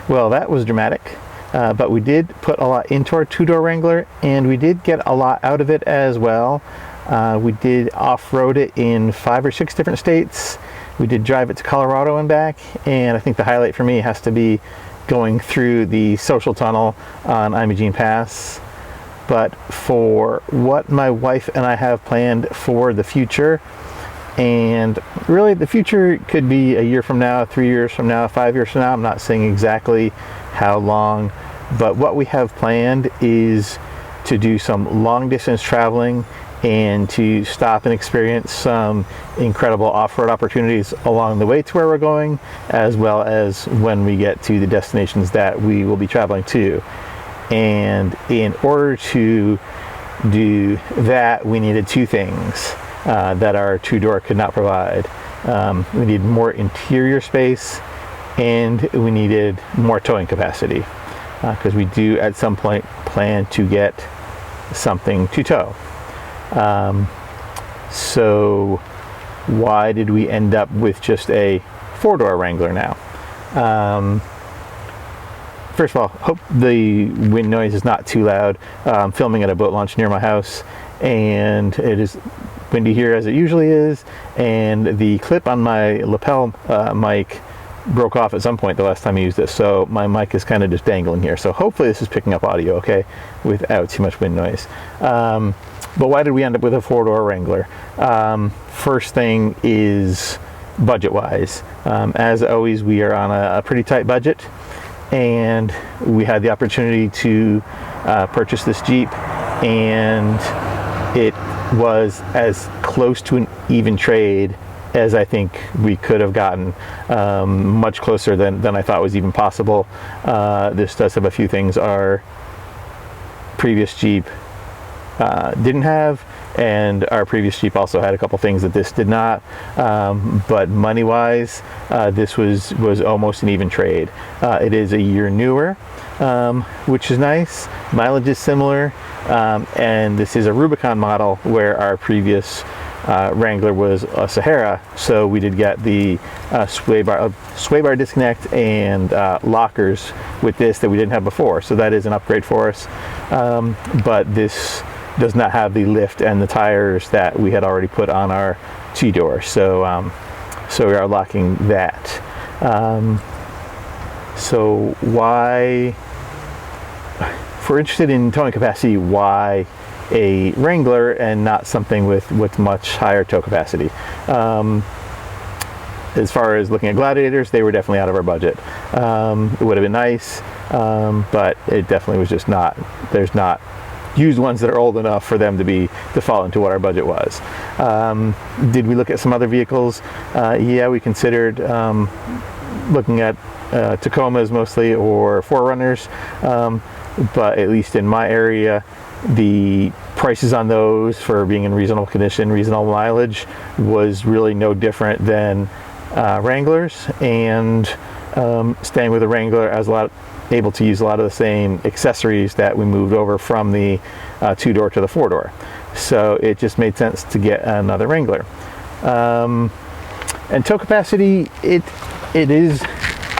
Well, that was dramatic, but we did put a lot into our two-door Wrangler, and we did get a lot out of it as well. We did off-road it in 5 or 6 different states. We did drive it to Colorado and back, and I think the highlight for me has to be going through the social tunnel on Imogene Pass. But for what my wife and I have planned for the future, and really the future could be a year from now, 3 years from now, 5 years from now, I'm not saying exactly how long, but what we have planned is to do some long distance traveling and to stop and experience some incredible off-road opportunities along the way to where we're going, as well as when we get to the destinations that we will be traveling to. And in order to do that, we needed 2 things that our two-door could not provide. We needed more interior space, and we needed more towing capacity, because we do at some point plan to get something to tow. So why did we end up with just a 4-door Wrangler now? First of all, hope the wind noise is not too loud. I'm filming at a boat launch near my house, and it is windy here as it usually is, and the clip on my lapel mic broke off at some point the last time I used this, so my mic is kind of just dangling here. So hopefully this is picking up audio okay without too much wind noise. But why did we end up with a 4-door Wrangler? First thing is budget-wise. As always, we are on a pretty tight budget, and we had the opportunity to purchase this Jeep, and it was as close to an even trade as I think we could have gotten, much closer than I thought was even possible. This does have a few things our previous Jeep didn't have, and our previous Jeep also had a couple things that this did not, but money wise this was almost an even trade. It is a year newer, which is nice. Mileage is similar, and this is a Rubicon model, where our previous Wrangler was a Sahara, so we did get the sway bar disconnect and lockers with this that we didn't have before, so that is an upgrade for us. But this does not have the lift and the tires that we had already put on our two-door, so we are locking that. So why, if we're interested in towing capacity, why a Wrangler and not something with much higher tow capacity? As far as looking at Gladiators, they were definitely out of our budget. It would have been nice, but it definitely was just not. There's not used ones that are old enough for them to fall into what our budget was. Did we look at some other vehicles? Yeah, we considered looking at Tacomas mostly, or 4Runners, but at least in my area, the prices on those for being in reasonable condition, reasonable mileage, was really no different than Wranglers, and staying with a Wrangler, I was able to use a lot of the same accessories that we moved over from the two-door to the 4-door. So it just made sense to get another Wrangler. And tow capacity, it is,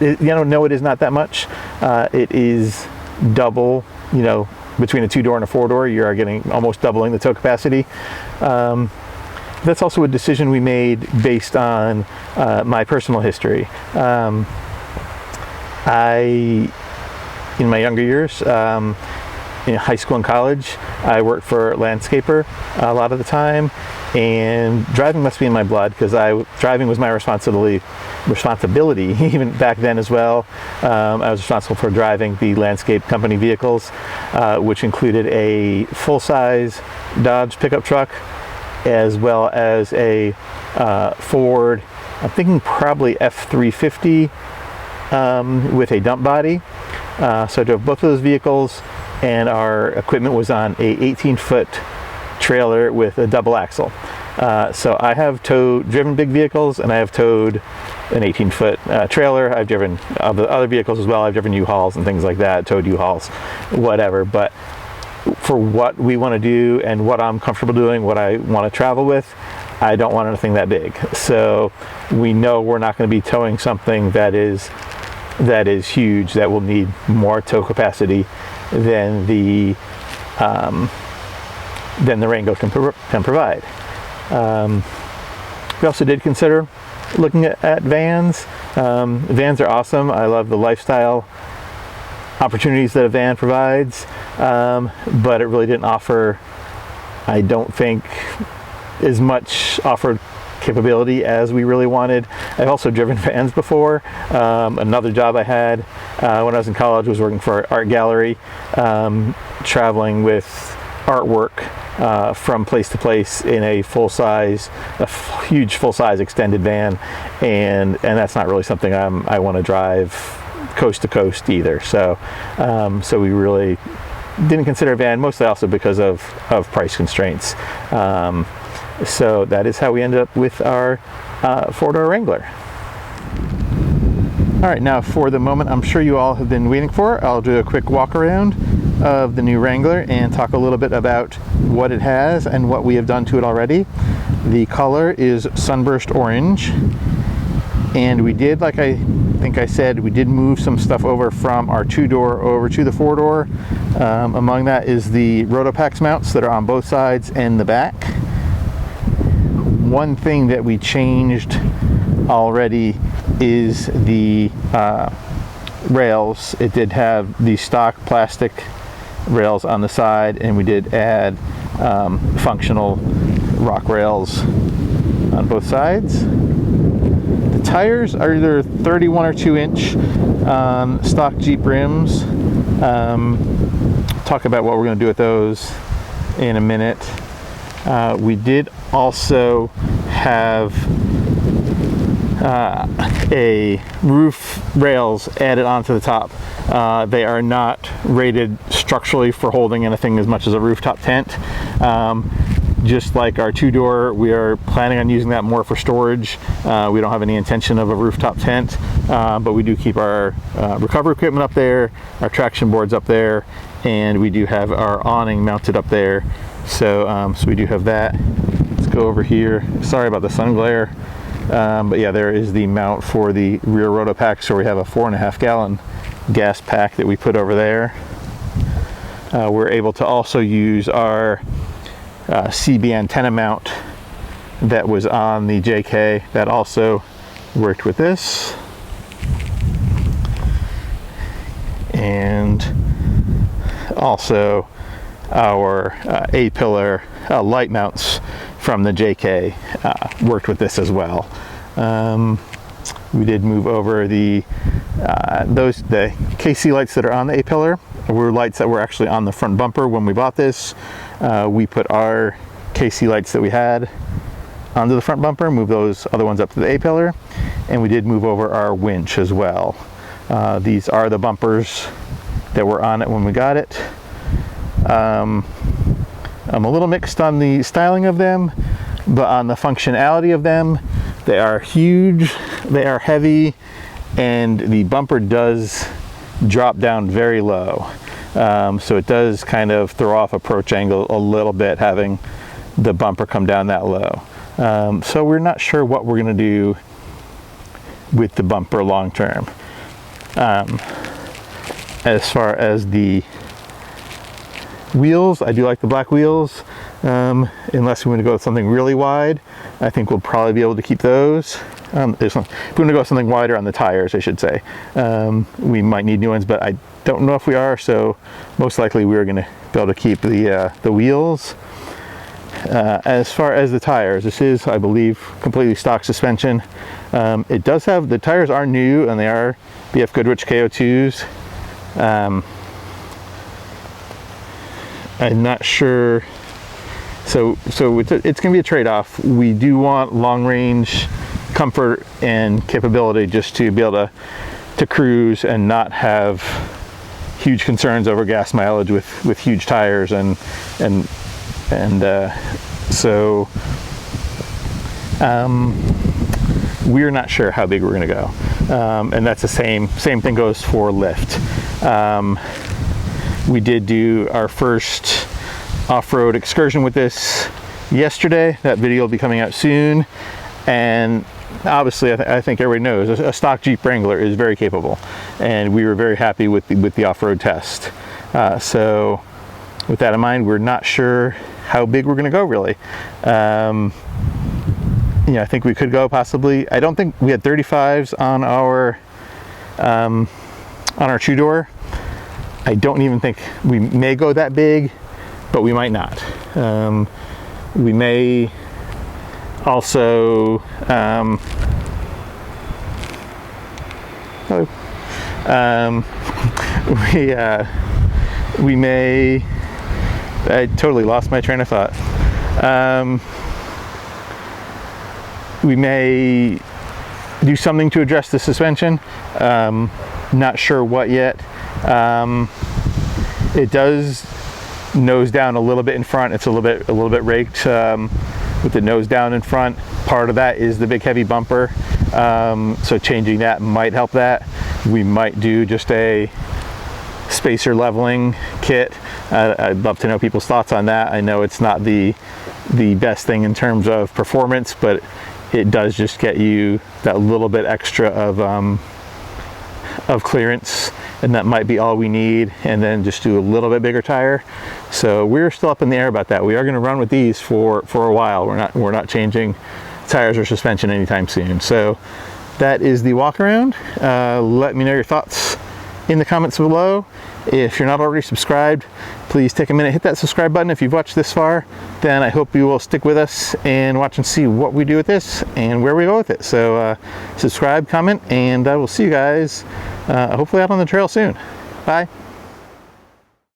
no, it is not that much. It is double, between a 2-door and a 4-door, you are getting almost doubling the tow capacity. That's also a decision we made based on my personal history. In my younger years, in high school and college, I worked for a landscaper a lot of the time, and driving must be in my blood, because driving was my responsibility even back then as well. I was responsible for driving the landscape company vehicles, which included a full-size Dodge pickup truck, as well as a Ford, I'm thinking probably F-350 with a dump body. So I drove both of those vehicles, and our equipment was on a 18-foot trailer with a double axle. So I have driven big vehicles, and I have towed an 18-foot trailer. I've driven other vehicles as well. I've driven U-Hauls and things like that, towed U-Hauls, whatever. But for what we want to do and what I'm comfortable doing, what I want to travel with, I don't want anything that big. So we know we're not going to be towing something that is that is huge, that will need more tow capacity than the Wrangler can provide. We also did consider looking at vans. Vans are awesome. I love the lifestyle opportunities that a van provides, but it really didn't offer, I don't think, as much offered capability as we really wanted. I've also driven vans before. Another job I had when I was in college was working for an art gallery, traveling with artwork from place to place in a huge full-size extended van, and that's not really something I want to drive coast to coast either. So we really didn't consider a van, mostly also because of price constraints. So that is how we ended up with our four-door Wrangler. All right, now for the moment I'm sure you all have been waiting for, I'll do a quick walk around of the new Wrangler and talk a little bit about what it has and what we have done to it already. The color is sunburst orange, and we did, like I think I said, we did move some stuff over from our two-door over to the four-door. Among that is the Rotopax mounts that are on both sides and the back. One thing that we changed already is the rails. It did have the stock plastic rails on the side, and we did add functional rock rails on both sides. The tires are either 31 or 2 inch stock Jeep rims. Talk about what we're going to do with those in a minute. We did also have a roof rails added onto the top. They are not rated structurally for holding anything as much as a rooftop tent. Just like our two-door, we are planning on using that more for storage. We don't have any intention of a rooftop tent, but we do keep our recovery equipment up there, our traction boards up there, and we do have our awning mounted up there. So we do have that. Let's go over here. Sorry about the sun glare. But yeah, there is the mount for the rear Rotopax. So we have a 4.5 gallon gas pack that we put over there. We're able to also use our CB antenna mount that was on the JK. That also worked with this. And also our A-pillar light mounts from the JK worked with this as well. We did move over the KC lights that are on the A-pillar were lights that were actually on the front bumper when we bought this. We put our KC lights that we had onto the front bumper, move those other ones up to the A-pillar, and we did move over our winch as well. These are the bumpers that were on it when we got it. I'm a little mixed on the styling of them, but on the functionality of them, they are huge, they are heavy, and the bumper does drop down very low. So it does kind of throw off approach angle a little bit, having the bumper come down that low. So we're not sure what we're going to do with the bumper long term. As far as the wheels, I do like the black wheels. Unless we want to go with something really wide, I think we'll probably be able to keep those. If we want to go with something wider on the tires, I should say, we might need new ones, but I don't know if we are, so most likely we're going to be able to keep the wheels. As far as the tires, this is, I believe, completely stock suspension. It does have, the tires are new, and they are BF Goodrich KO2s. I'm not sure. So it's going to be a trade-off. We do want long-range comfort and capability just to be able to cruise and not have huge concerns over gas mileage with huge tires, so we're not sure how big we're going to go, and that's the same thing goes for lift. We did do our first off-road excursion with this yesterday. That video will be coming out soon, and obviously I think everybody knows a stock Jeep Wrangler is very capable, and we were very happy with the off-road test. So with that in mind, we're not sure how big we're going to go really. I think we could go possibly. I don't think we had 35s on our two-door. I don't even think we may go that big, but we might not. We may also we may. I totally lost my train of thought. We may do something to address the suspension. Not sure what yet. It does nose down a little bit in front. It's a little bit raked with the nose down in front. Part of that is the big heavy bumper. So changing that might help that. We might do just a spacer leveling kit. I'd love to know people's thoughts on that. I know it's not the best thing in terms of performance, but it does just get you that little bit extra of clearance, and that might be all we need, and then just do a little bit bigger tire. So we're still up in the air about that. We are going to run with these for a while. We're not changing tires or suspension anytime soon. So that is the walk around. Let me know your thoughts in the comments below. If you're not already subscribed, please take a minute, hit that subscribe button. If you've watched this far, then I hope you will stick with us and watch and see what we do with this and where we go with it. So subscribe, comment, and I will see you guys hopefully out on the trail soon. Bye.